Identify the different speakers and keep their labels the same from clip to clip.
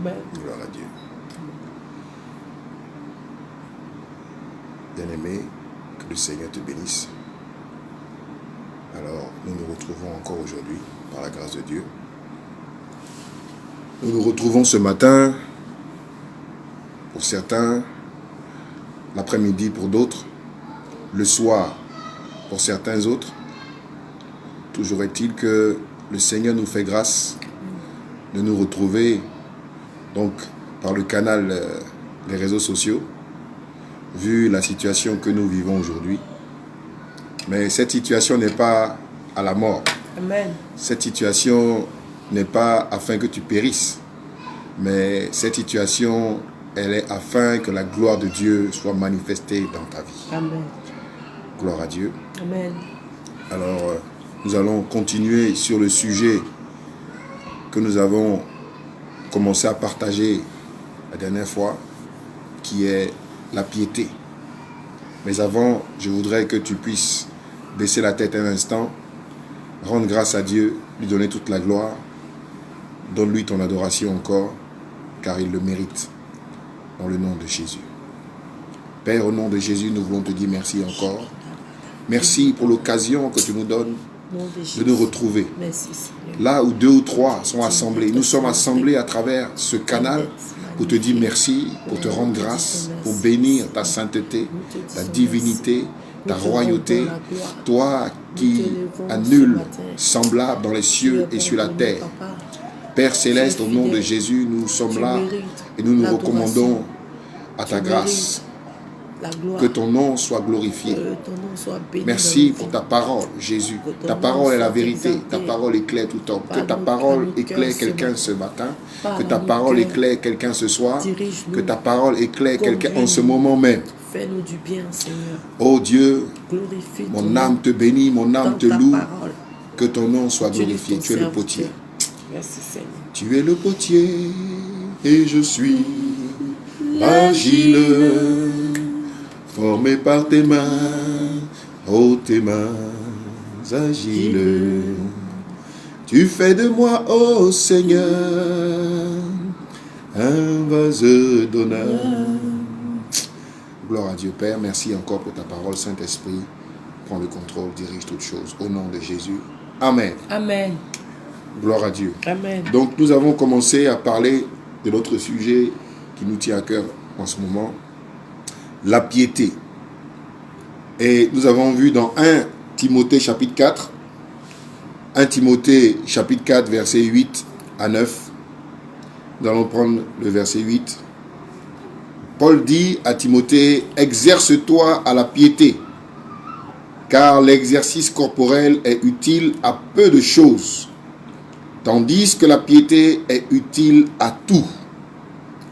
Speaker 1: Amen.
Speaker 2: Gloire à Dieu. Bien-aimé, que le Seigneur te bénisse. Alors, nous nous retrouvons encore aujourd'hui, par la grâce de Dieu. Nous nous retrouvons ce matin, pour certains, l'après-midi pour d'autres, le soir pour certains autres. Toujours est-il que le Seigneur nous fait grâce de nous retrouver donc par le canal des réseaux sociaux, vu la situation que nous vivons aujourd'hui. Mais cette situation n'est pas à la mort.
Speaker 1: Amen.
Speaker 2: Cette situation n'est pas afin que tu périsses, mais cette situation, elle est afin que la gloire de Dieu soit manifestée dans ta vie.
Speaker 1: Amen.
Speaker 2: Gloire à Dieu.
Speaker 1: Amen.
Speaker 2: Alors, nous allons continuer sur le sujet que nous avons commencé à partager la dernière fois, qui est la piété. Mais avant, je voudrais que tu puisses baisser la tête un instant, rendre grâce à Dieu, lui donner toute la gloire. Donne-lui ton adoration encore, car il le mérite, dans le nom de Jésus. Père, au nom de Jésus, nous voulons te dire merci encore. Merci pour l'occasion que tu nous donnes de nous retrouver.
Speaker 1: Merci, Seigneur.
Speaker 2: Là où 2 ou 3 sont assemblés, nous sommes assemblés à travers ce canal pour te dire merci, pour te rendre grâce, pour bénir ta sainteté, ta divinité, ta royauté, toi qui as nul semblable dans les cieux et sur la terre. Père céleste, au nom de Jésus, nous sommes là et nous nous recommandons à ta grâce. Que ton nom soit glorifié. Merci pour ta parole, Jésus. Ta parole est la vérité. Ta parole éclaire tout homme. Que ta parole éclaire quelqu'un ce matin. Que ta parole éclaire quelqu'un ce soir. Que ta parole éclaire quelqu'un en ce moment même.
Speaker 1: Fais-nous du bien, Seigneur.
Speaker 2: Oh Dieu,
Speaker 1: Glorifie
Speaker 2: mon âme te bénit, mon âme te loue. Que ton nom soit glorifié. Tu es le potier.
Speaker 1: Merci, Seigneur.
Speaker 2: Tu es le potier et je suis l'argile. Formé par tes mains, oh tes mains agiles. Tu fais de moi, oh Seigneur, un vase d'honneur. Gloire à Dieu Père, merci encore pour ta parole, Saint-Esprit. Prends le contrôle, dirige toutes choses. Au nom de Jésus. Amen.
Speaker 1: Amen.
Speaker 2: Gloire à Dieu.
Speaker 1: Amen.
Speaker 2: Donc nous avons commencé à parler de notre sujet qui nous tient à cœur en ce moment. La piété. Et nous avons vu dans 1 Timothée chapitre 4, 1 Timothée chapitre 4 versets 8 à 9. Nous allons prendre le verset 8. Paul dit à Timothée, exerce-toi à la piété, car l'exercice corporel est utile à peu de choses, tandis que la piété est utile à tout.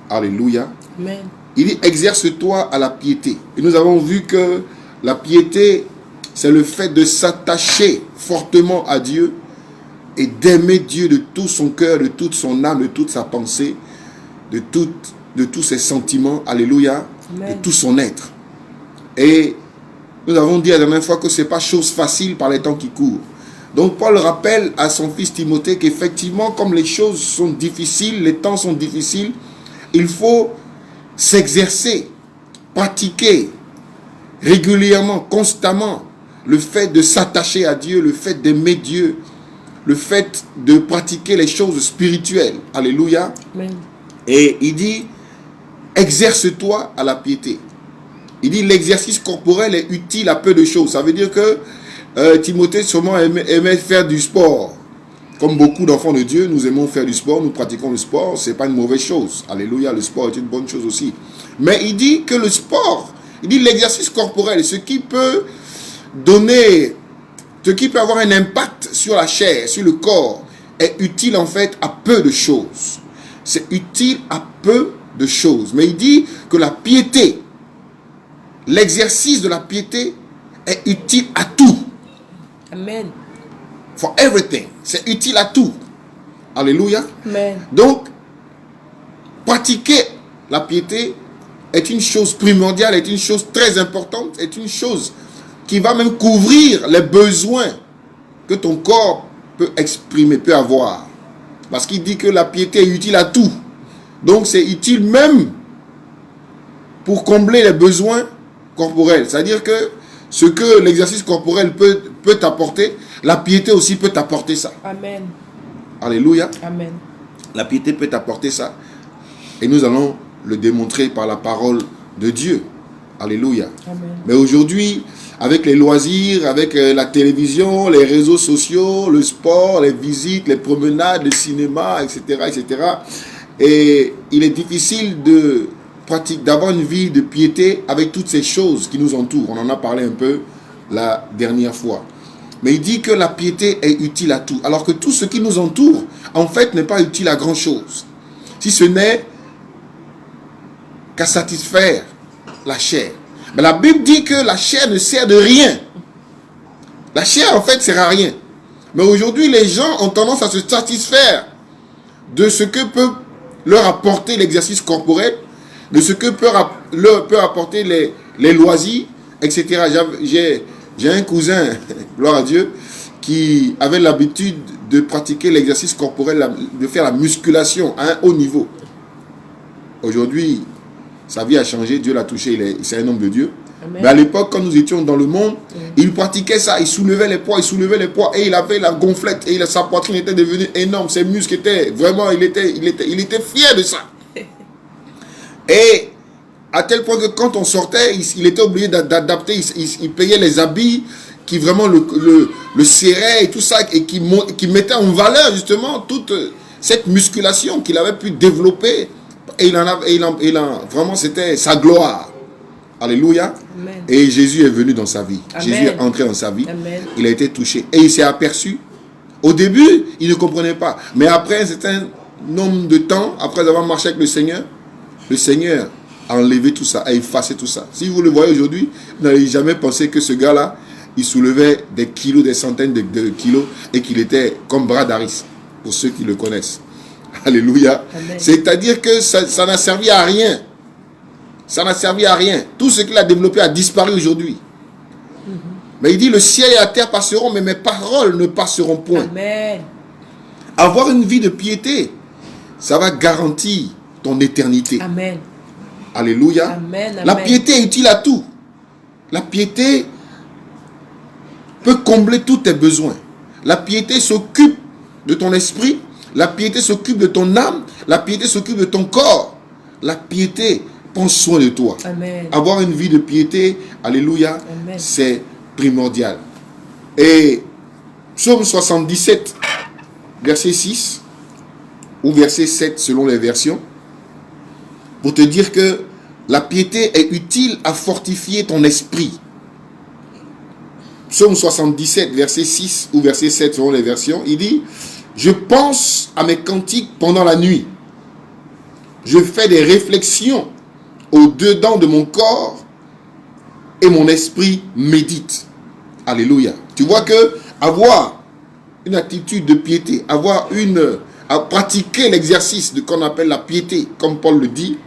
Speaker 2: Alléluia.
Speaker 1: Amen.
Speaker 2: Il dit, exerce-toi à la piété. Et nous avons vu que la piété, c'est le fait de s'attacher fortement à Dieu et d'aimer Dieu de tout son cœur, de toute son âme, de toute sa pensée, de tous ses sentiments. Alléluia.
Speaker 1: Amen.
Speaker 2: De tout son être. Et nous avons dit la dernière fois que ce n'est pas chose facile par les temps qui courent. Donc Paul rappelle à son fils Timothée qu'effectivement, comme les choses sont difficiles, les temps sont difficiles, il faut s'exercer, pratiquer régulièrement, constamment, le fait de s'attacher à Dieu, le fait d'aimer Dieu, le fait de pratiquer les choses spirituelles. Alléluia.
Speaker 1: Amen.
Speaker 2: Et il dit, exerce-toi à la piété. Il dit, l'exercice corporel est utile à peu de choses. Ça veut dire que Timothée sûrement aimait faire du sport. Comme beaucoup d'enfants de Dieu, nous aimons faire du sport, nous pratiquons le sport, ce n'est pas une mauvaise chose. Alléluia, le sport est une bonne chose aussi. Mais il dit que le sport, il dit l'exercice corporel, ce qui peut avoir un impact sur la chair, sur le corps, est utile en fait à peu de choses. C'est utile à peu de choses. Mais il dit que la piété, l'exercice de la piété est utile à tout.
Speaker 1: Amen.
Speaker 2: For everything. C'est utile à tout. Alléluia.
Speaker 1: Amen.
Speaker 2: Donc, pratiquer la piété est une chose primordiale, est une chose très importante, est une chose qui va même couvrir les besoins que ton corps peut exprimer, peut avoir. Parce qu'il dit que la piété est utile à tout. Donc c'est utile même pour combler les besoins corporels. C'est-à-dire que ce que l'exercice corporel peut t'apporter, la piété aussi peut t'apporter ça.
Speaker 1: Amen.
Speaker 2: Alléluia.
Speaker 1: Amen.
Speaker 2: La piété peut t'apporter ça. Et nous allons le démontrer par la parole de Dieu. Alléluia. Amen. Mais aujourd'hui, avec les loisirs, avec la télévision, les réseaux sociaux, le sport, les visites, les promenades, le cinéma, etc., etc., et il est difficile d'avoir une vie de piété avec toutes ces choses qui nous entourent. On en a parlé un peu la dernière fois. Mais il dit que la piété est utile à tout. Alors que tout ce qui nous entoure, en fait, n'est pas utile à grand chose. Si ce n'est qu'à satisfaire la chair. Mais la Bible dit que la chair ne sert de rien. La chair, en fait, ne sert à rien. Mais aujourd'hui, les gens ont tendance à se satisfaire de ce que peut leur apporter l'exercice corporel, de ce que peut apporter les loisirs, etc. J'ai un cousin, gloire à Dieu, qui avait l'habitude de pratiquer l'exercice corporel, de faire la musculation à un haut niveau. Aujourd'hui, sa vie a changé, Dieu l'a touché, c'est un homme de Dieu. Amen. Mais à l'époque, quand nous étions dans le monde, il pratiquait ça, il soulevait les poids, et il avait la gonflette, et sa poitrine était devenue énorme, ses muscles étaient vraiment, il était fier de ça. Et à tel point que quand on sortait, il était obligé d'adapter, il payait les habits qui vraiment le serraient et tout ça, et qui mettaient en valeur justement toute cette musculation qu'il avait pu développer. Et vraiment, c'était sa gloire. Alléluia. Amen. Et Jésus est venu dans sa vie. Amen. Jésus est entré dans sa vie. Amen. Il a été touché. Et il s'est aperçu. Au début, il ne comprenait pas. Mais après un certain nombre de temps, après avoir marché avec le Seigneur a enlevé tout ça, a effacé tout ça. Si vous le voyez aujourd'hui, vous n'allez jamais penser que ce gars-là, il soulevait des kilos, des centaines de kilos, et qu'il était comme Bradaris, pour ceux qui le connaissent. Alléluia. C'est-à-dire que ça n'a servi à rien. Ça n'a servi à rien. Tout ce qu'il a développé a disparu aujourd'hui. Mais il dit, le ciel et la terre passeront, mais mes paroles ne passeront point. Amen. Avoir une vie de piété, ça va garantir ton éternité. Amen. Alléluia. Amen. La piété est utile à tout. La piété peut combler tous tes besoins. La piété s'occupe de ton esprit. La piété s'occupe de ton âme. La piété s'occupe de ton corps. La piété prend soin de toi. Amen. Avoir une vie de piété, alléluia, c'est primordial. Et Psaume 77, verset 6, ou verset 7 selon les versions, pour te dire que la piété est utile à fortifier ton esprit. Psaume 77, verset 6 ou verset 7 selon les versions, il dit: je pense à mes cantiques pendant la nuit. Je fais des réflexions au-dedans de mon corps et mon esprit médite. Alléluia. Tu vois que avoir une attitude de piété, à pratiquer l'exercice de qu'on appelle la piété, comme Paul le dit,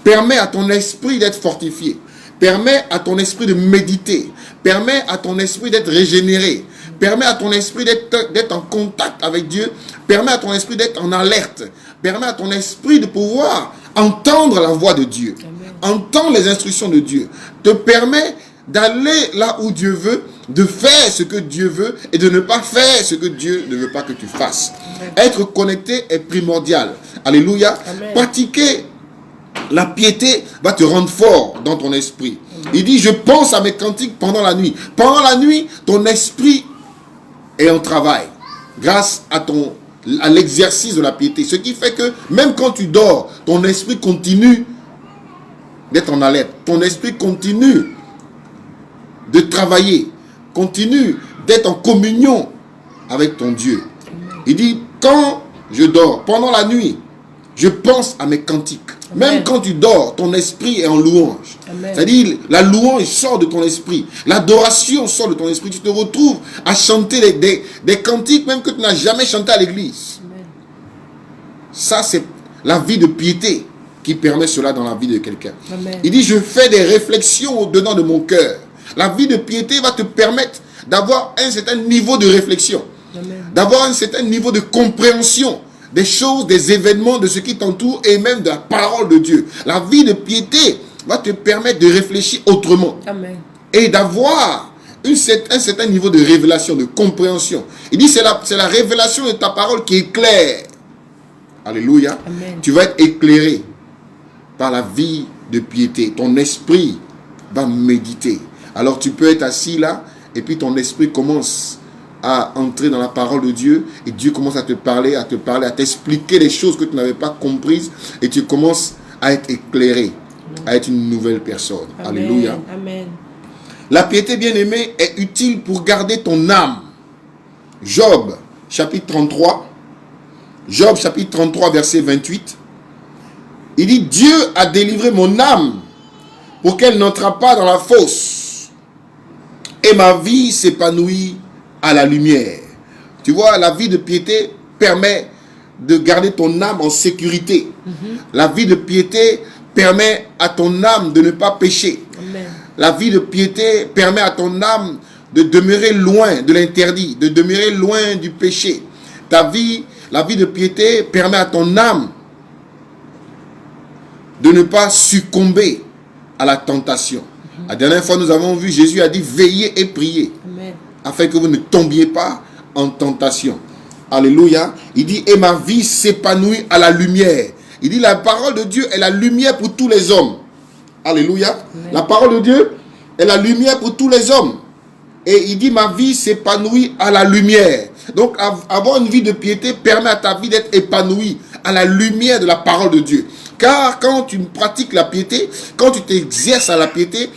Speaker 2: permet à ton esprit d'être fortifié, permet à ton esprit de méditer, permet à ton esprit d'être régénéré, permet à ton esprit d'être en contact avec Dieu, permet à ton esprit d'être en alerte, permet à ton esprit de pouvoir entendre la voix de Dieu, entendre les instructions de Dieu, te permet d'aller là où Dieu veut, de faire ce que Dieu veut et de ne pas faire ce que Dieu ne veut pas que tu fasses. Être connecté est primordial. Alléluia. Amen. Pratiquer la piété va te rendre fort dans ton esprit. Il dit, je pense à mes cantiques pendant la nuit. Pendant la nuit, ton esprit est en travail grâce à l'exercice de la piété. Ce qui fait que même quand tu dors, ton esprit continue d'être en alerte. Ton esprit continue de travailler, continue d'être en communion avec ton Dieu. Il dit, quand je dors, pendant la nuit, je pense à mes cantiques. Amen. Même quand tu dors, ton esprit est en louange. C'est-à-dire, la louange sort de ton esprit. L'adoration sort de ton esprit. Tu te retrouves à chanter des cantiques même que tu n'as jamais chanté à l'église. Ça, c'est la vie de piété qui permet cela dans la vie de quelqu'un. Il dit, je fais des réflexions au-dedans de mon cœur. La vie de piété va te permettre d'avoir un certain niveau de réflexion, d'avoir un certain niveau de compréhension des choses, des événements, de ce qui t'entoure et même de la parole de Dieu. La vie de piété va te permettre de réfléchir autrement.
Speaker 1: Amen.
Speaker 2: Et d'avoir un certain niveau de révélation, de compréhension. Il dit c'est la révélation de ta parole qui est claire. Alléluia.
Speaker 1: Amen.
Speaker 2: Tu vas être éclairé par la vie de piété. Ton esprit va méditer. Alors tu peux être assis là et puis ton esprit commence à entrer dans la parole de Dieu et Dieu commence à te parler, à t'expliquer les choses que tu n'avais pas comprises et tu commences à être éclairé, à être une nouvelle personne.
Speaker 1: Amen.
Speaker 2: Alléluia.
Speaker 1: Amen.
Speaker 2: La piété, bien-aimée, est utile pour garder ton âme. Job, chapitre 33. Job, chapitre 33, verset 28. Il dit, Dieu a délivré mon âme pour qu'elle n'entre pas dans la fosse. Et ma vie s'épanouit à la lumière. Tu vois, la vie de piété permet de garder ton âme en sécurité. La vie de piété permet à ton âme de ne pas pécher.
Speaker 1: Amen.
Speaker 2: La vie de piété permet à ton âme de demeurer loin de l'interdit, de demeurer loin du péché. La vie de piété permet à ton âme de ne pas succomber à la tentation. La dernière fois, nous avons vu, Jésus a dit, veillez et priez,
Speaker 1: Amen.
Speaker 2: afin que vous ne tombiez pas en tentation. Alléluia. Il dit, et ma vie s'épanouit à la lumière. Il dit, la parole de Dieu est la lumière pour tous les hommes. Alléluia.
Speaker 1: Amen.
Speaker 2: La parole de Dieu est la lumière pour tous les hommes. Et il dit, ma vie s'épanouit à la lumière. Donc, avoir une vie de piété permet à ta vie d'être épanouie à la lumière de la parole de Dieu. Car quand tu pratiques la piété, quand tu t'exerces à la piété,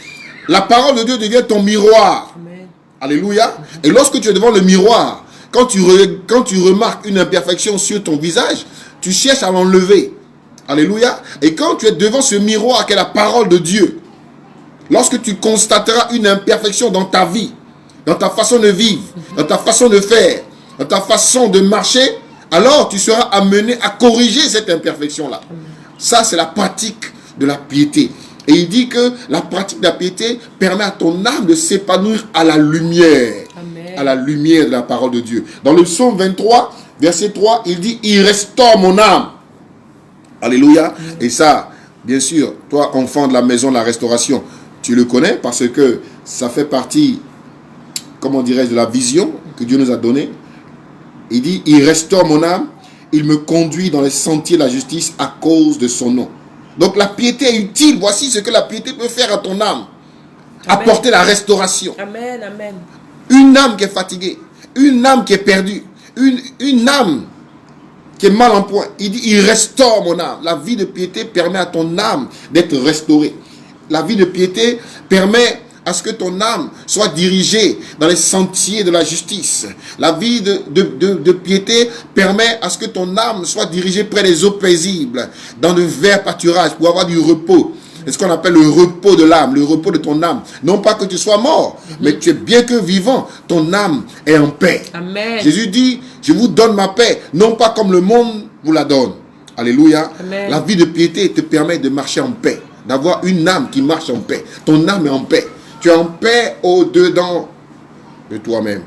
Speaker 2: la parole de Dieu devient ton miroir.
Speaker 1: Amen.
Speaker 2: Alléluia. Et lorsque tu es devant le miroir, quand tu remarques une imperfection sur ton visage, tu cherches à l'enlever. Alléluia. Et quand tu es devant ce miroir qui est la parole de Dieu, lorsque tu constateras une imperfection dans ta vie, dans ta façon de vivre, dans ta façon de faire, dans ta façon de marcher, alors tu seras amené à corriger cette imperfection-là. Ça, c'est la pratique de la piété. Et il dit que la pratique de la piété permet à ton âme de s'épanouir à la lumière.
Speaker 1: Amen.
Speaker 2: À la lumière de la parole de Dieu. Dans le psaume 23, verset 3, il dit, il restaure mon âme. Alléluia. Et ça, bien sûr, toi, enfant de la maison de la restauration, tu le connais parce que ça fait partie, comment dirais-je, de la vision que Dieu nous a donnée. Il dit, il restaure mon âme, il me conduit dans les sentiers de la justice à cause de son nom. Donc la piété est utile. Voici ce que la piété peut faire à ton âme.
Speaker 1: Amen.
Speaker 2: Apporter la restauration.
Speaker 1: Amen. Amen.
Speaker 2: Une âme qui est fatiguée, une âme qui est perdue, une âme qui est mal en point. Il dit, il restaure mon âme. La vie de piété permet à ton âme d'être restaurée. La vie de piété permet à ce que ton âme soit dirigée dans les sentiers de la justice. La vie de piété permet à ce que ton âme soit dirigée près des eaux paisibles, dans de verts pâturages, pour avoir du repos. C'est ce qu'on appelle le repos de l'âme, le repos de ton âme. Non pas que tu sois mort, mais tu es bien que vivant, ton âme est en paix.
Speaker 1: Amen.
Speaker 2: Jésus dit, je vous donne ma paix, non pas comme le monde vous la donne. Alléluia.
Speaker 1: Amen.
Speaker 2: La vie de piété te permet de marcher en paix, d'avoir une âme qui marche en paix. Ton âme est en paix. Tu es en paix au-dedans de toi-même.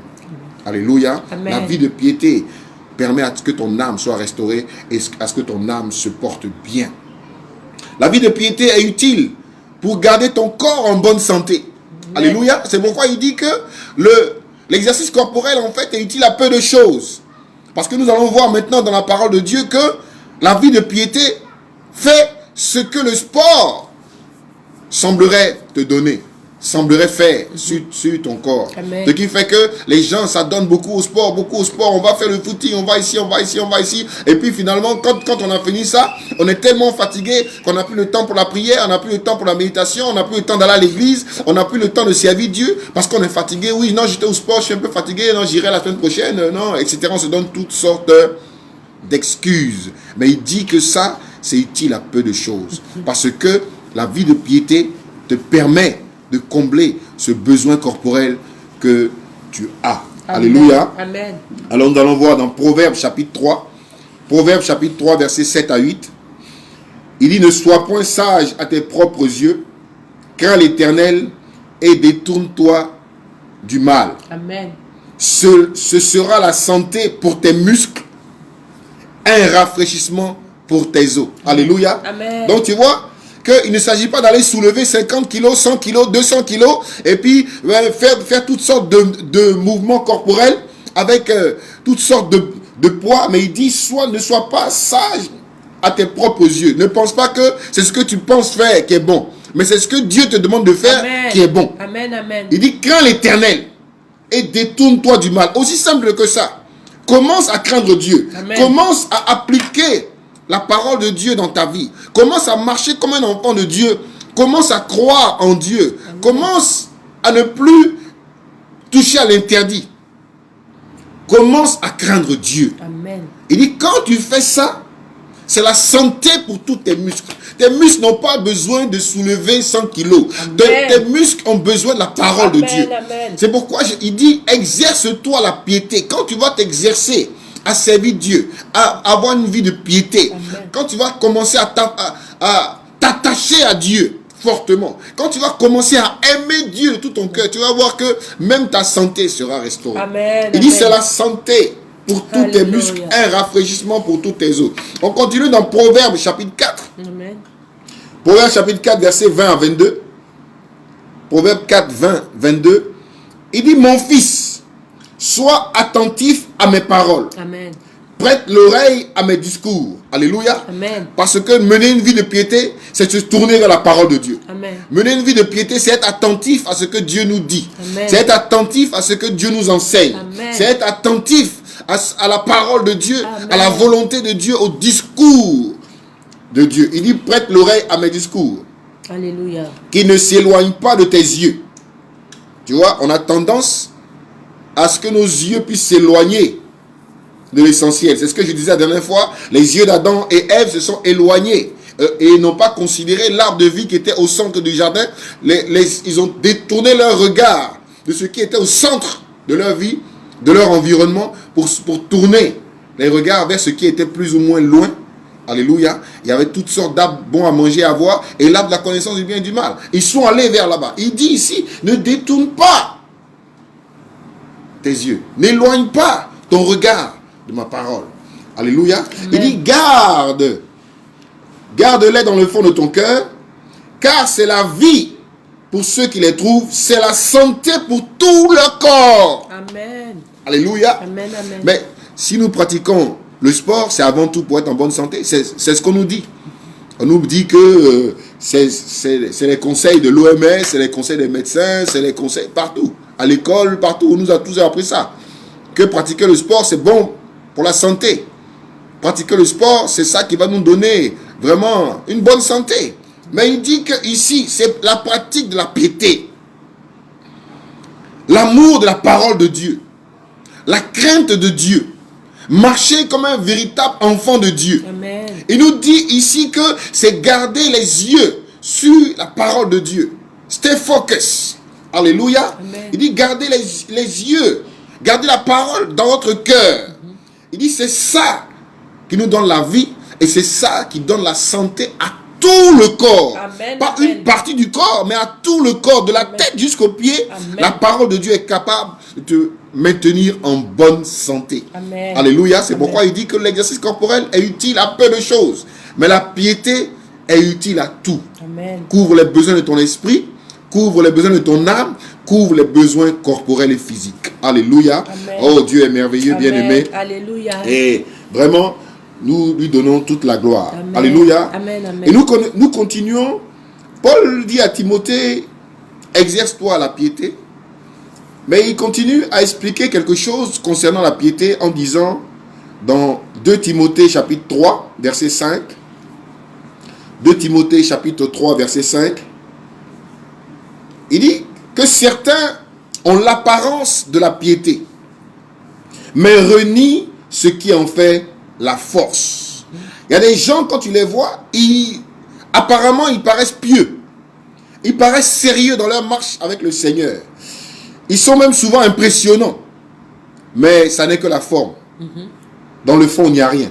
Speaker 2: Alléluia.
Speaker 1: Amen.
Speaker 2: La vie de piété permet à ce que ton âme soit restaurée et à ce que ton âme se porte bien. La vie de piété est utile pour garder ton corps en bonne santé. Amen. Alléluia. C'est pourquoi il dit que l'exercice corporel en fait est utile à peu de choses. Parce que nous allons voir maintenant dans la parole de Dieu que la vie de piété fait ce que le sport semblerait te donner, semblerait faire sur ton corps.
Speaker 1: Amen.
Speaker 2: Ce qui fait que les gens s'adonnent beaucoup au sport, on va faire le footing, on va ici, on va ici, on va ici. Et puis finalement, quand on a fini ça, on est tellement fatigué qu'on n'a plus le temps pour la prière, on n'a plus le temps pour la méditation, on n'a plus le temps d'aller à l'église, on n'a plus le temps de servir Dieu parce qu'on est fatigué. Oui, non, j'étais au sport, je suis un peu fatigué, non, j'irai la semaine prochaine, non, etc. On se donne toutes sortes d'excuses. Mais il dit que ça, c'est utile à peu de choses. Parce que la vie de piété te permet de combler ce besoin corporel que tu as.
Speaker 1: Amen.
Speaker 2: Alléluia.
Speaker 1: Amen.
Speaker 2: Alors nous allons voir dans Proverbes chapitre 3. Proverbes chapitre 3 versets 7 à 8. Il dit, ne sois point sage à tes propres yeux, crains l'Éternel et détourne-toi du mal.
Speaker 1: Amen.
Speaker 2: Ce sera la santé pour tes muscles, un rafraîchissement pour tes os. Alléluia.
Speaker 1: Amen.
Speaker 2: Donc tu vois qu'il ne s'agit pas d'aller soulever 50 kilos, 100 kilos, 200 kilos et puis faire toutes sortes de mouvements corporels avec toutes sortes de poids. Mais il dit, ne sois pas sage à tes propres yeux. Ne pense pas que c'est ce que tu penses faire qui est bon. Mais c'est ce que Dieu te demande de faire qui est bon.
Speaker 1: Amen, amen.
Speaker 2: Il dit, crains l'Éternel et détourne-toi du mal. Aussi simple que ça. Commence à craindre Dieu.
Speaker 1: Amen.
Speaker 2: Commence à appliquer la parole de Dieu dans ta vie. Commence à marcher comme un enfant de Dieu. Commence à croire en Dieu. Amen. Commence à ne plus toucher à l'interdit. Commence à craindre Dieu.
Speaker 1: Amen.
Speaker 2: Il dit, quand tu fais ça, c'est la santé pour tous tes muscles. Tes muscles n'ont pas besoin de soulever 100 kilos. Tes muscles ont besoin de la parole de Dieu. C'est pourquoi il dit, exerce-toi la piété. Quand tu vas t'exercer à servir Dieu, à avoir une vie de piété, amen, quand tu vas commencer à t'attacher à Dieu fortement, quand tu vas commencer à aimer Dieu de tout ton cœur, tu vas voir que même ta santé sera restaurée.
Speaker 1: Amen,
Speaker 2: il dit, c'est la santé pour tous tes muscles, un rafraîchissement pour tous tes os. On continue dans Proverbes chapitre 4.
Speaker 1: Amen.
Speaker 2: Proverbes chapitre 4, versets 20 à 22. Proverbes 4, 20, 22. Il dit, mon fils, sois attentif à mes paroles.
Speaker 1: Amen.
Speaker 2: Prête l'oreille à mes discours. Alléluia.
Speaker 1: Amen.
Speaker 2: Parce que mener une vie de piété, c'est se tourner vers la parole de Dieu.
Speaker 1: Amen.
Speaker 2: Mener une vie de piété, c'est être attentif à ce que Dieu nous dit.
Speaker 1: Amen.
Speaker 2: C'est être attentif à ce que Dieu nous enseigne.
Speaker 1: Amen.
Speaker 2: C'est être attentif à la parole de Dieu,
Speaker 1: amen,
Speaker 2: à la volonté de Dieu, au discours de Dieu. Il dit, prête l'oreille à mes discours.
Speaker 1: Alléluia.
Speaker 2: Qui ne s'éloigne pas de tes yeux. Tu vois, on a tendance à ce que nos yeux puissent s'éloigner de l'essentiel. C'est ce que je disais la dernière fois. Les yeux d'Adam et Ève se sont éloignés et n'ont pas considéré l'arbre de vie qui était au centre du jardin. Ils ont détourné leur regard de ce qui était au centre de leur vie, de leur environnement, pour tourner les regards vers ce qui était plus ou moins loin. Alléluia. Il y avait toutes sortes d'arbres bons à manger, à voir, et l'arbre de la connaissance du bien et du mal. Ils sont allés vers là-bas. Il dit ici, ne détourne pas tes yeux. N'éloigne pas ton regard de ma parole. Alléluia. Amen. Il dit, garde-les dans le fond de ton cœur, car c'est la vie pour ceux qui les trouvent, c'est la santé pour tout le corps.
Speaker 1: Amen.
Speaker 2: Alléluia.
Speaker 1: Amen, amen.
Speaker 2: Mais si nous pratiquons le sport, c'est avant tout pour être en bonne santé. C'est ce qu'on nous dit. On nous dit que c'est les conseils de l'OMS, c'est les conseils des médecins, c'est les conseils partout. À l'école, partout, on nous a tous appris ça. Que pratiquer le sport, c'est bon pour la santé. Pratiquer le sport, c'est ça qui va nous donner vraiment une bonne santé. Mais il dit que ici, c'est la pratique de la piété. L'amour de la parole de Dieu. La crainte de Dieu. Marcher comme un véritable enfant de Dieu.
Speaker 1: Amen.
Speaker 2: Il nous dit ici que c'est garder les yeux sur la parole de Dieu. Stay focus. Alléluia.
Speaker 1: Amen.
Speaker 2: Il dit garder les yeux. Garder la parole dans votre cœur. Il dit c'est ça qui nous donne la vie et c'est ça qui donne la santé à tout le corps.
Speaker 1: Amen,
Speaker 2: pas
Speaker 1: amen.
Speaker 2: une partie du corps, mais à tout le corps, de la
Speaker 1: amen.
Speaker 2: Tête jusqu'aux pieds.
Speaker 1: Amen.
Speaker 2: La parole de Dieu est capable de te maintenir en bonne santé.
Speaker 1: Amen.
Speaker 2: Alléluia. C'est pourquoi il dit que l'exercice corporel est utile à peu de choses, mais la piété est utile à tout.
Speaker 1: Amen.
Speaker 2: Couvre les besoins de ton esprit, couvre les besoins de ton âme, couvre les besoins corporels et physiques. Alléluia.
Speaker 1: Amen.
Speaker 2: Oh, Dieu est merveilleux, bien-aimé.
Speaker 1: Alléluia.
Speaker 2: Et vraiment, nous lui donnons toute la gloire.
Speaker 1: Amen.
Speaker 2: Alléluia.
Speaker 1: Amen, amen.
Speaker 2: Et nous continuons. Paul dit à Timothée, exerce-toi la piété. Mais il continue à expliquer quelque chose concernant la piété en disant, dans 2 Timothée chapitre 3, verset 5, 2 Timothée chapitre 3, verset 5, il dit que certains ont l'apparence de la piété, mais renient ce qui en fait la force. Il y a des gens, quand tu les vois, apparemment ils paraissent pieux. Ils paraissent sérieux dans leur marche avec le Seigneur. Ils sont même souvent impressionnants. Mais ça n'est que la forme. Dans le fond, il n'y a rien.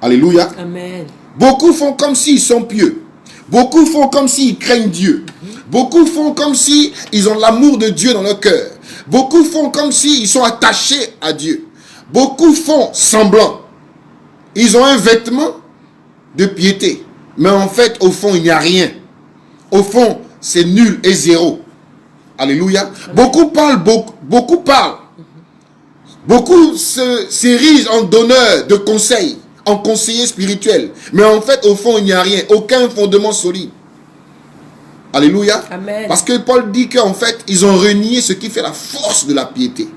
Speaker 2: Alléluia.
Speaker 1: Amen.
Speaker 2: Beaucoup font comme s'ils sont pieux. Beaucoup font comme s'ils craignent Dieu. Beaucoup font comme s'ils ont l'amour de Dieu dans leur cœur. Beaucoup font comme s'ils sont attachés à Dieu. Beaucoup font semblant. Ils ont un vêtement de piété. Mais en fait, au fond, il n'y a rien. Au fond, c'est nul et zéro. Alléluia. Beaucoup parlent. Beaucoup s'érigent en donneurs de conseils, en conseillers spirituels. Mais en fait, au fond, il n'y a rien. Aucun fondement solide. Alléluia.
Speaker 1: Amen.
Speaker 2: Parce que Paul dit qu'en fait, ils ont renié ce qui fait la force de la piété.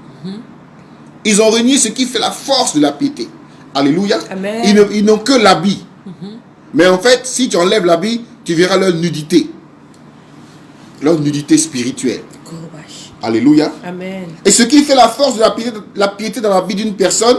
Speaker 2: Ils ont renié ce qui fait la force de la piété. Alléluia.
Speaker 1: Amen.
Speaker 2: Ils n'ont que l'habit. Mais en fait, si tu enlèves l'habit, tu verras leur nudité. Leur nudité spirituelle. Alléluia.
Speaker 1: Amen.
Speaker 2: Et ce qui fait la force de la piété dans la vie d'une personne,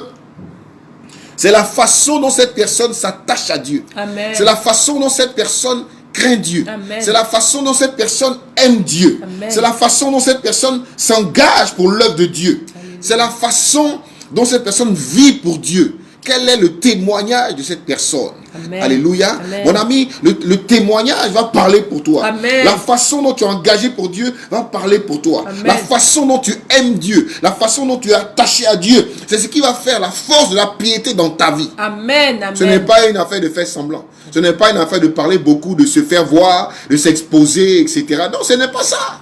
Speaker 2: c'est la façon dont cette personne s'attache à Dieu.
Speaker 1: Amen.
Speaker 2: C'est la façon dont cette personne craint Dieu.
Speaker 1: Amen.
Speaker 2: C'est la façon dont cette personne aime Dieu.
Speaker 1: Amen.
Speaker 2: C'est la façon dont cette personne s'engage pour l'œuvre de Dieu. C'est la façon dont cette personne vit pour Dieu. Quel est le témoignage de cette personne?
Speaker 1: Amen.
Speaker 2: Alléluia.
Speaker 1: Amen.
Speaker 2: Mon ami, le témoignage va parler pour toi.
Speaker 1: Amen.
Speaker 2: La façon dont tu es engagé pour Dieu va parler pour toi.
Speaker 1: Amen.
Speaker 2: La façon dont tu aimes Dieu, la façon dont tu es attaché à Dieu, c'est ce qui va faire la force de la piété dans ta vie.
Speaker 1: Amen. Amen.
Speaker 2: Ce n'est pas une affaire de faire semblant. Ce n'est pas une affaire de parler beaucoup, de se faire voir, de s'exposer, etc. Non, ce n'est pas ça.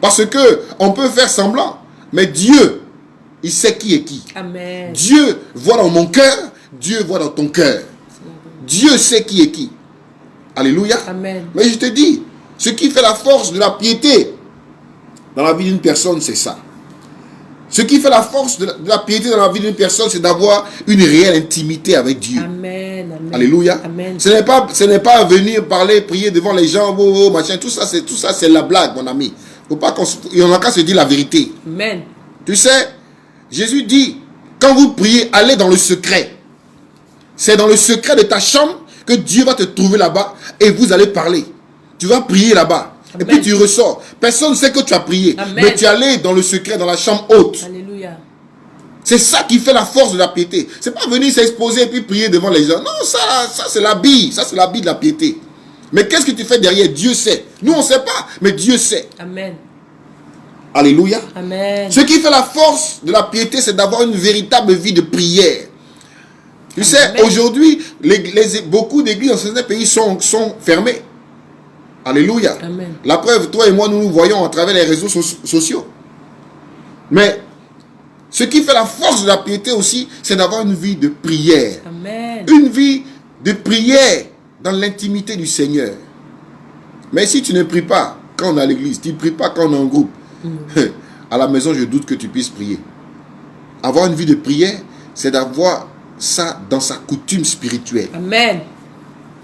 Speaker 2: Parce que on peut faire semblant, mais Dieu, il sait qui est qui.
Speaker 1: Amen.
Speaker 2: Dieu voit dans mon cœur, Dieu voit dans ton cœur. Dieu sait qui est qui. Alléluia.
Speaker 1: Amen.
Speaker 2: Mais je te dis, ce qui fait la force de la piété dans la vie d'une personne, c'est ça. Ce qui fait la force de la piété dans la vie d'une personne, c'est d'avoir une réelle intimité avec Dieu.
Speaker 1: Amen. Amen.
Speaker 2: Alléluia.
Speaker 1: Amen.
Speaker 2: Ce n'est pas venir parler, prier devant les gens, machin, tout ça c'est la blague, mon ami. Il n'y en a qu'à se dire la vérité.
Speaker 1: Amen.
Speaker 2: Tu sais, Jésus dit, quand vous priez, allez dans le secret. C'est dans le secret de ta chambre que Dieu va te trouver là-bas et vous allez parler. Tu vas prier là-bas. Et puis tu ressors. Personne ne sait que tu as prié.
Speaker 1: Amen.
Speaker 2: Mais tu es allé dans le secret, dans la chambre haute.
Speaker 1: Alléluia.
Speaker 2: C'est ça qui fait la force de la piété. C'est pas venir s'exposer et puis prier devant les gens. Non, ça c'est l'habit. Ça c'est l'habit de la piété. Mais qu'est-ce que tu fais derrière? Dieu sait. Nous on ne sait pas, mais Dieu sait.
Speaker 1: Amen.
Speaker 2: Alléluia.
Speaker 1: Amen.
Speaker 2: Ce qui fait la force de la piété, c'est d'avoir une véritable vie de prière. Tu sais,
Speaker 1: Amen.
Speaker 2: aujourd'hui, beaucoup d'églises dans certains pays sont fermées. Alléluia.
Speaker 1: Amen.
Speaker 2: La preuve, toi et moi, nous nous voyons à travers les réseaux sociaux. Mais ce qui fait la force de la piété aussi, c'est d'avoir une vie de prière.
Speaker 1: Amen.
Speaker 2: Une vie de prière dans l'intimité du Seigneur. Mais si tu ne pries pas quand on est à l'église, tu ne pries pas quand on est en groupe, à la maison, je doute que tu puisses prier. Avoir une vie de prière, c'est d'avoir ça dans sa coutume spirituelle.
Speaker 1: Amen.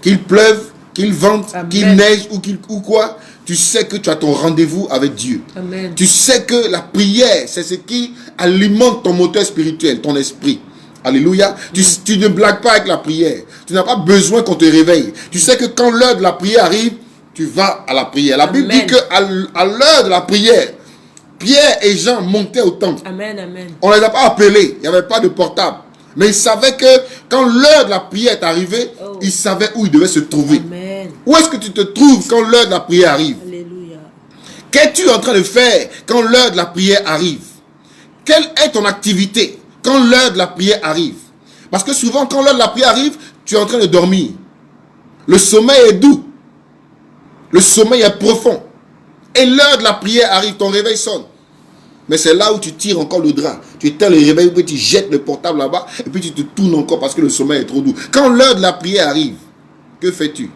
Speaker 2: Qu'il pleuve, qu'il vente,
Speaker 1: Amen.
Speaker 2: qu'il neige ou quoi, tu sais que tu as ton rendez-vous avec Dieu.
Speaker 1: Amen.
Speaker 2: Tu sais que la prière, c'est ce qui alimente ton moteur spirituel, ton esprit. Alléluia. Tu ne blagues pas avec la prière. Tu n'as pas besoin qu'on te réveille. Tu sais que quand l'heure de la prière arrive, tu vas à la prière. La Bible dit qu'à l'heure de la prière, Pierre et Jean montaient au temple.
Speaker 1: Amen. Amen.
Speaker 2: On ne les a pas appelés. Il n'y avait pas de portable. Mais ils savaient que quand l'heure de la prière est arrivée, ils savaient où ils devaient se trouver.
Speaker 1: Amen.
Speaker 2: Où est-ce que tu te trouves quand l'heure de la prière arrive?
Speaker 1: Alléluia.
Speaker 2: Qu'es-tu en train de faire quand l'heure de la prière arrive? Quelle est ton activité quand l'heure de la prière arrive? Parce que souvent, quand l'heure de la prière arrive, tu es en train de dormir. Le sommeil est doux. Le sommeil est profond. Et l'heure de la prière arrive, ton réveil sonne. Mais c'est là où tu tires encore le drap. Tu éteins le réveil, puis tu jettes le portable là-bas, et puis tu te tournes encore parce que le sommeil est trop doux. Quand l'heure de la prière arrive, que fais-tu?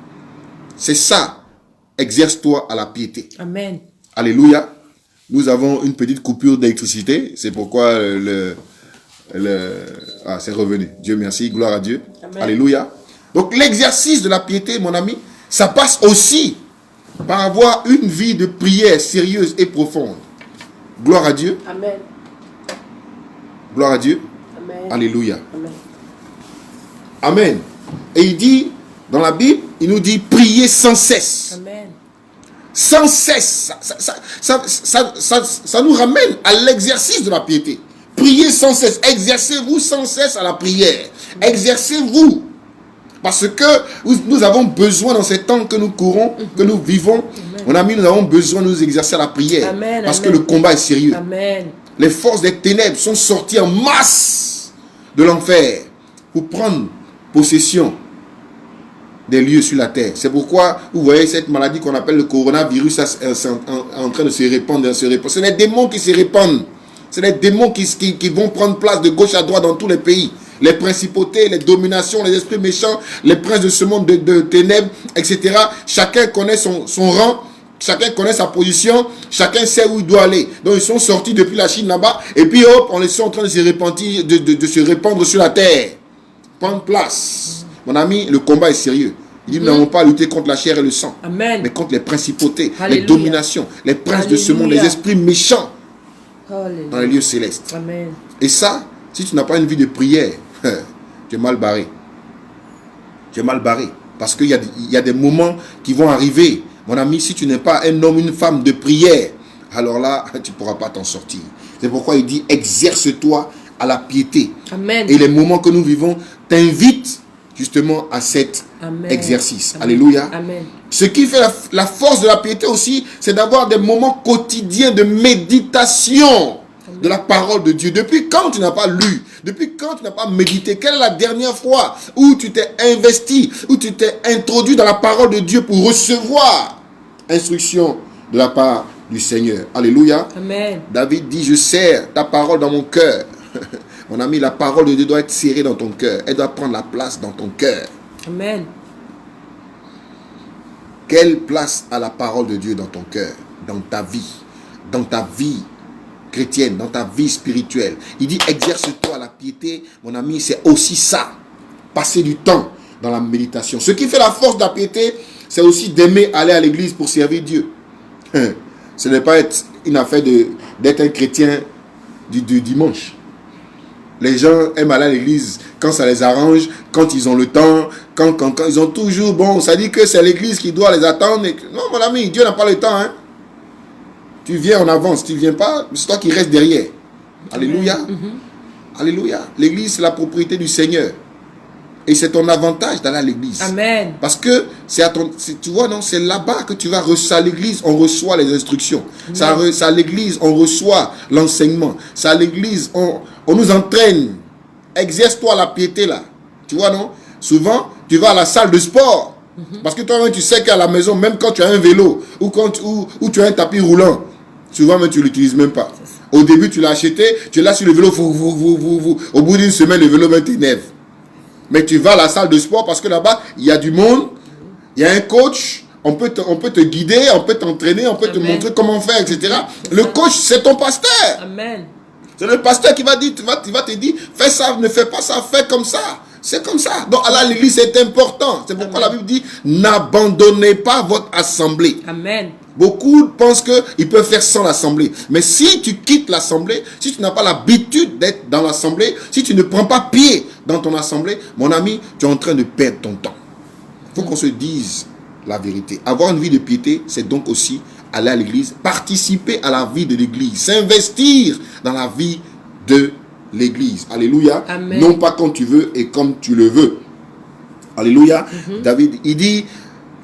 Speaker 2: C'est ça. Exerce-toi à la piété.
Speaker 1: Amen.
Speaker 2: Alléluia. Nous avons une petite coupure d'électricité. C'est pourquoi c'est revenu. Dieu merci. Gloire à Dieu.
Speaker 1: Amen.
Speaker 2: Alléluia. Donc l'exercice de la piété, mon ami, ça passe aussi par avoir une vie de prière sérieuse et profonde. Gloire à Dieu.
Speaker 1: Amen.
Speaker 2: Gloire à Dieu.
Speaker 1: Amen.
Speaker 2: Alléluia.
Speaker 1: Amen.
Speaker 2: Amen. Et il dit, dans la Bible, il nous dit prier sans cesse.
Speaker 1: Amen.
Speaker 2: Sans cesse. Ça nous ramène à l'exercice de la piété. Priez sans cesse. Exercez-vous sans cesse à la prière. Exercez-vous. Parce que nous avons besoin dans ces temps que nous courons, que nous vivons. Mon ami, nous avons besoin de nous exercer à la prière.
Speaker 1: Amen,
Speaker 2: parce
Speaker 1: amen.
Speaker 2: que le combat est sérieux.
Speaker 1: Amen.
Speaker 2: Les forces des ténèbres sont sorties en masse de l'enfer pour prendre possession des lieux sur la terre. C'est pourquoi, vous voyez, cette maladie qu'on appelle le coronavirus, ça, c'est en train de se répandre, C'est les démons qui se répandent. C'est les démons qui vont prendre place de gauche à droite dans tous les pays. Les principautés, les dominations, les esprits méchants, les princes de ce monde de ténèbres, etc. Chacun connaît son rang, chacun connaît sa position, chacun sait où il doit aller. Donc ils sont sortis depuis la Chine là-bas, et puis hop, on les sont en train de se répandre, de se répandre sur la terre. Prendre place. Mon ami, le combat est sérieux. Il dit, nous n'avons pas à lutter contre la chair et le sang,
Speaker 1: Amen.
Speaker 2: mais contre les principautés,
Speaker 1: Alléluia.
Speaker 2: les dominations, les princes de ce monde, les esprits méchants
Speaker 1: Alléluia.
Speaker 2: dans les lieux célestes.
Speaker 1: Amen.
Speaker 2: Et ça, si tu n'as pas une vie de prière, tu es mal barré. Tu es mal barré. Parce qu'il y a des moments qui vont arriver. Mon ami, si tu n'es pas un homme, une femme de prière, alors là, tu ne pourras pas t'en sortir. C'est pourquoi il dit, exerce-toi à la piété.
Speaker 1: Amen.
Speaker 2: Et les moments que nous vivons t'invitent justement à cet exercice.
Speaker 1: Amen.
Speaker 2: Alléluia.
Speaker 1: Amen.
Speaker 2: Ce qui fait la force de la piété aussi, c'est d'avoir des moments quotidiens de méditation de la parole de Dieu. Depuis quand tu n'as pas lu? Depuis quand tu n'as pas médité? Quelle est la dernière fois où tu t'es investi, où tu t'es introduit dans la parole de Dieu pour recevoir instruction de la part du Seigneur? Alléluia.
Speaker 1: Amen.
Speaker 2: David dit, je serre ta parole dans mon cœur. Mon ami, la parole de Dieu doit être serrée dans ton cœur. Elle doit prendre la place dans ton cœur.
Speaker 1: Amen.
Speaker 2: Quelle place a la parole de Dieu dans ton cœur, dans ta vie chrétienne, dans ta vie spirituelle? Il dit, exerce-toi la piété, mon ami, c'est aussi ça. Passer du temps dans la méditation. Ce qui fait la force de la piété, c'est aussi d'aimer aller à l'église pour servir Dieu. Ce n'est pas être une affaire d'être un chrétien du dimanche. Les gens aiment aller à l'église quand ça les arrange, quand ils ont le temps, quand ils ont toujours... Bon, ça dit que c'est l'église qui doit les attendre. Non, mon ami, Dieu n'a pas le temps. Hein. Tu viens en avance, tu ne viens pas, c'est toi qui restes derrière. Alléluia. Alléluia. L'église, c'est la propriété du Seigneur. Et c'est ton avantage d'aller à l'église.
Speaker 1: Amen.
Speaker 2: Parce que tu vois, non, c'est là-bas que tu vas recevoir. À l'église, on reçoit les instructions. C'est à l'église, on reçoit l'enseignement. C'est à l'église, on nous entraîne. Exerce-toi la piété là. Tu vois, non? Souvent, tu vas à la salle de sport. Parce que toi-même, tu sais qu'à la maison, même quand tu as un vélo ou tu as un tapis roulant, souvent, même, tu ne l'utilises même pas. Au début, tu l'as acheté, tu es là sur le vélo, au bout d'une semaine, le vélo même t'énerve. Mais tu vas à la salle de sport parce que là-bas, il y a du monde, il y a un coach, on peut te guider, on peut t'entraîner, on peut te montrer comment faire, etc. Le coach, c'est ton pasteur.
Speaker 1: Amen.
Speaker 2: C'est le pasteur qui va te dire, fais ça, ne fais pas ça, fais comme ça. C'est comme ça. Donc, aller à l'église, c'est important. C'est pourquoi la Bible dit, n'abandonnez pas votre assemblée.
Speaker 1: Amen.
Speaker 2: Beaucoup pensent qu'ils peuvent faire sans l'assemblée. Mais si tu quittes l'assemblée, si tu n'as pas l'habitude d'être dans l'assemblée, si tu ne prends pas pied dans ton assemblée, mon ami, tu es en train de perdre ton temps. Il faut qu'on se dise la vérité. Avoir une vie de piété, c'est donc aussi aller à l'église, participer à la vie de l'église, s'investir dans la vie de l'église. Alléluia.
Speaker 1: Amen.
Speaker 2: Non pas quand tu veux et comme tu le veux. Alléluia. David, il dit,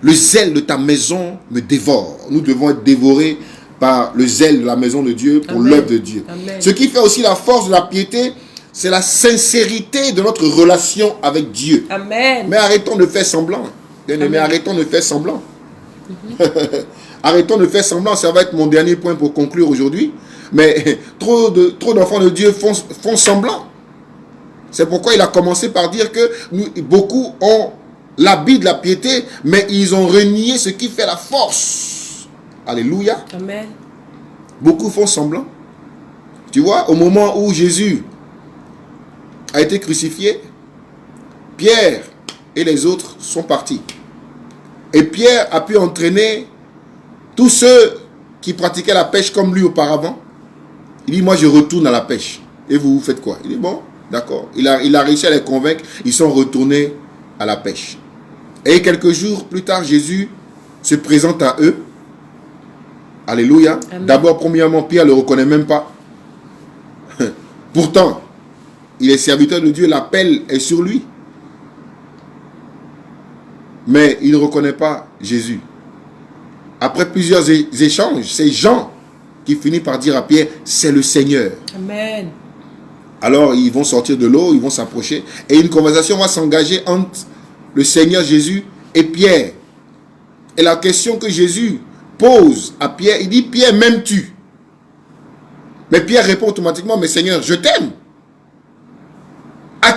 Speaker 2: le zèle de ta maison me dévore. Nous devons être dévorés par le zèle de la maison de Dieu pour l'œuvre de Dieu.
Speaker 1: Amen.
Speaker 2: Ce qui fait aussi la force de la piété, c'est la sincérité de notre relation avec Dieu.
Speaker 1: Amen.
Speaker 2: Mais arrêtons de faire semblant. Bien-aimés, arrêtons de faire semblant. Arrêtons de faire semblant. Ça va être mon dernier point pour conclure aujourd'hui. Mais trop d'enfants de Dieu font semblant. C'est pourquoi il a commencé par dire que beaucoup ont l'habit de la piété, mais ils ont renié ce qui fait la force. Alléluia.
Speaker 1: Amen.
Speaker 2: Beaucoup font semblant. Tu vois, au moment où Jésus a été crucifié, Pierre et les autres sont partis. Et Pierre a pu entraîner tous ceux qui pratiquaient la pêche comme lui auparavant. Il dit, moi je retourne à la pêche. Et vous faites quoi? Il dit, bon, d'accord. Il a réussi à les convaincre. Ils sont retournés à la pêche. Et quelques jours plus tard, Jésus se présente à eux. Alléluia. D'abord, premièrement, Pierre ne le reconnaît même pas. Pourtant, il est serviteur de Dieu, l'appel est sur lui. Mais il ne reconnaît pas Jésus. Après plusieurs échanges, c'est Jean qui finit par dire à Pierre, c'est le Seigneur.
Speaker 1: Amen.
Speaker 2: Alors ils vont sortir de l'eau, ils vont s'approcher et une conversation va s'engager entre le Seigneur Jésus et Pierre. Et la question que Jésus pose à Pierre, il dit: Pierre, m'aimes-tu? Mais Pierre répond automatiquement: mais Seigneur, je t'aime. À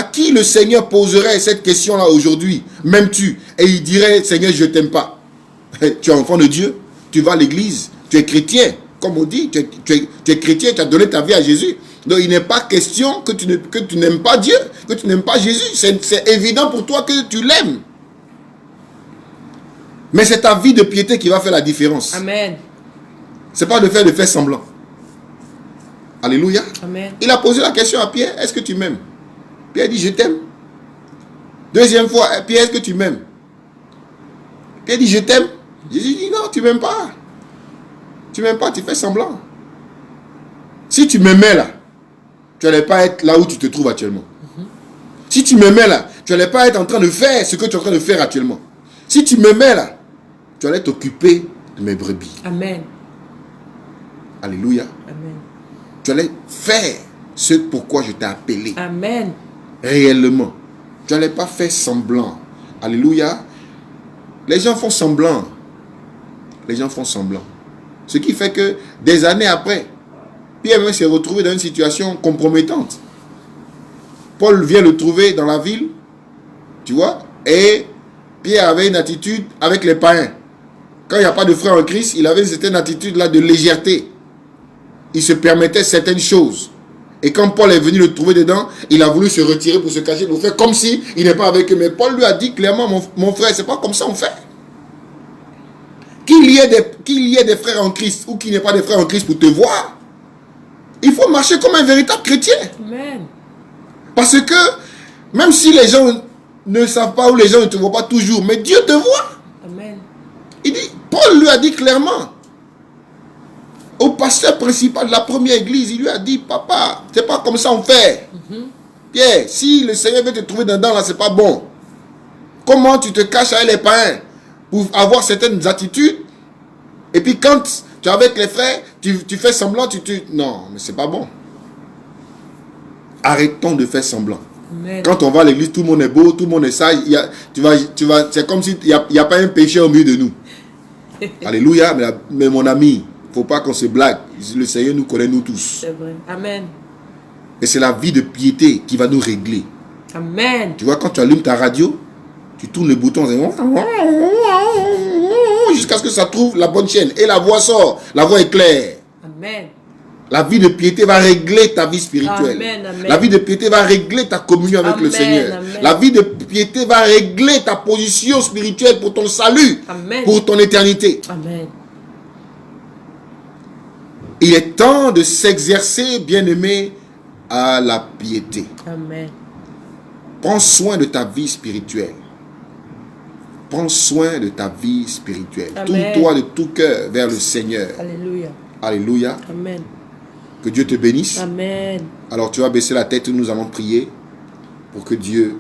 Speaker 2: qui le Seigneur poserait cette question-là aujourd'hui? M'aimes-tu? Et il dirait: Seigneur, je ne t'aime pas. Tu es enfant de Dieu, tu vas à l'église, tu es chrétien. Comme on dit, tu es chrétien, tu as donné ta vie à Jésus. Donc il n'est pas question que tu n'aimes pas Dieu, que tu n'aimes pas Jésus. C'est évident pour toi que tu l'aimes. Mais c'est ta vie de piété qui va faire la différence.
Speaker 1: Amen.
Speaker 2: Ce n'est pas de faire semblant. Alléluia.
Speaker 1: Amen.
Speaker 2: Il a posé la question à Pierre: est-ce que tu m'aimes? Pierre dit: je t'aime. Deuxième fois: Pierre, est-ce que tu m'aimes? Pierre dit: je t'aime. Jésus dit: non, tu ne m'aimes pas. Tu ne m'aimes pas, tu fais semblant. Si tu m'aimais là, tu n'allais pas être là où tu te trouves actuellement. Si tu m'aimais là, tu n'allais pas être en train de faire ce que tu es en train de faire actuellement. Si tu m'aimais là, tu allais t'occuper de mes brebis.
Speaker 1: Amen.
Speaker 2: Alléluia.
Speaker 1: Amen.
Speaker 2: Tu allais faire ce pourquoi je t'ai appelé.
Speaker 1: Amen.
Speaker 2: Réellement. Tu n'allais pas faire semblant. Alléluia. Les gens font semblant. Les gens font semblant. Ce qui fait que des années après, Pierre s'est retrouvé dans une situation compromettante. Paul vient le trouver dans la ville, tu vois, et Pierre avait une attitude avec les païens. Quand il n'y a pas de frère en Christ, il avait une certaine attitude là de légèreté. Il se permettait certaines choses. Et quand Paul est venu le trouver dedans, il a voulu se retirer pour se cacher, pour faire comme si il n'est pas avec eux. Mais Paul lui a dit clairement: mon frère, c'est pas comme ça on fait. Qu'il y ait des frères en Christ ou qu'il n'y ait pas de frères en Christ pour te voir, il faut marcher comme un véritable chrétien.
Speaker 1: Amen.
Speaker 2: Parce que même si les gens ne savent pas ou les gens ne te voient pas toujours, mais Dieu te voit.
Speaker 1: Amen.
Speaker 2: Il dit, Paul lui a dit clairement au pasteur principal de la première église, il lui a dit: papa, c'est pas comme ça on fait. Pierre, si le Seigneur veut te trouver dedans là, c'est pas bon. Comment tu te caches avec les païens pour avoir certaines attitudes, et puis quand tu es avec les frères, tu fais semblant, non, mais c'est pas bon. Arrêtons de faire semblant.
Speaker 1: Amen.
Speaker 2: Quand on va à l'église, tout le monde est beau, tout le monde est sage. C'est comme s'il n'y a pas un péché au milieu de nous. Alléluia. Mais mon ami, il ne faut pas qu'on se blague. Le Seigneur nous connaît, nous tous.
Speaker 1: C'est vrai. Amen.
Speaker 2: Et c'est la vie de piété qui va nous régler.
Speaker 1: Amen.
Speaker 2: Tu vois, quand tu allumes ta radio, tu tournes le bouton jusqu'à ce que ça trouve la bonne chaîne. Et la voix sort. La voix est claire.
Speaker 1: Amen.
Speaker 2: La vie de piété va régler ta vie spirituelle.
Speaker 1: Amen, amen.
Speaker 2: La vie de piété va régler ta communion avec le Seigneur.
Speaker 1: Amen.
Speaker 2: La vie de piété va régler ta position spirituelle pour ton salut,
Speaker 1: Amen.
Speaker 2: pour ton éternité.
Speaker 1: Amen.
Speaker 2: Il est temps de s'exercer, bien-aimé, à la piété.
Speaker 1: Amen.
Speaker 2: Prends soin de ta vie spirituelle. Prends soin de ta vie spirituelle.
Speaker 1: Amen.
Speaker 2: Tourne-toi de tout cœur vers le Seigneur.
Speaker 1: Alléluia.
Speaker 2: Alléluia.
Speaker 1: Amen.
Speaker 2: Que Dieu te bénisse.
Speaker 1: Amen.
Speaker 2: Alors tu vas baisser la tête et nous allons prier pour que Dieu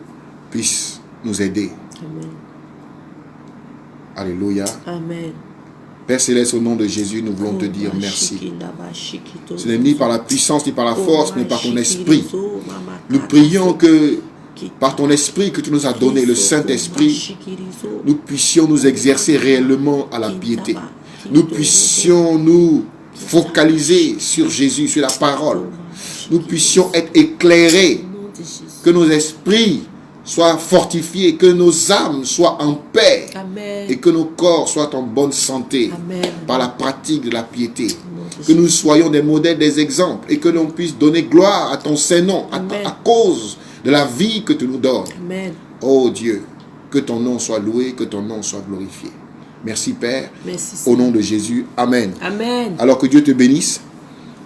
Speaker 2: puisse nous aider.
Speaker 1: Amen.
Speaker 2: Alléluia.
Speaker 1: Amen.
Speaker 2: Père Céleste, au nom de Jésus, nous voulons te dire merci. Ce n'est ni par la puissance ni par la force, mais par ton esprit. Nous prions que par ton esprit que tu nous as donné, le Saint-Esprit, nous puissions nous exercer réellement à la piété. Nous puissions nous focaliser sur Jésus, sur la parole. Nous puissions être éclairés, que nos esprits soient fortifiés, que nos âmes soient en paix.
Speaker 1: Amen.
Speaker 2: Et que nos corps soient en bonne santé.
Speaker 1: Amen.
Speaker 2: Par la pratique de la piété. Que nous soyons des modèles, des exemples, et que l'on puisse donner gloire à ton Saint-Nom à cause de la vie que tu nous donnes.
Speaker 1: Amen.
Speaker 2: Oh Dieu, que ton nom soit loué, que ton nom soit glorifié. Merci Père.
Speaker 1: Merci,
Speaker 2: au nom de Jésus. Amen.
Speaker 1: Amen.
Speaker 2: Alors que Dieu te bénisse.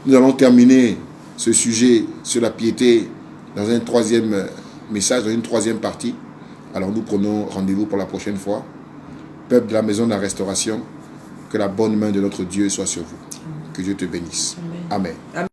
Speaker 2: Nous allons terminer ce sujet sur la piété dans un troisième message, dans une troisième partie. Alors nous prenons rendez-vous pour la prochaine fois. Peuple de la maison de la restauration, que la bonne main de notre Dieu soit sur vous. Que Dieu te bénisse. Amen. Amen.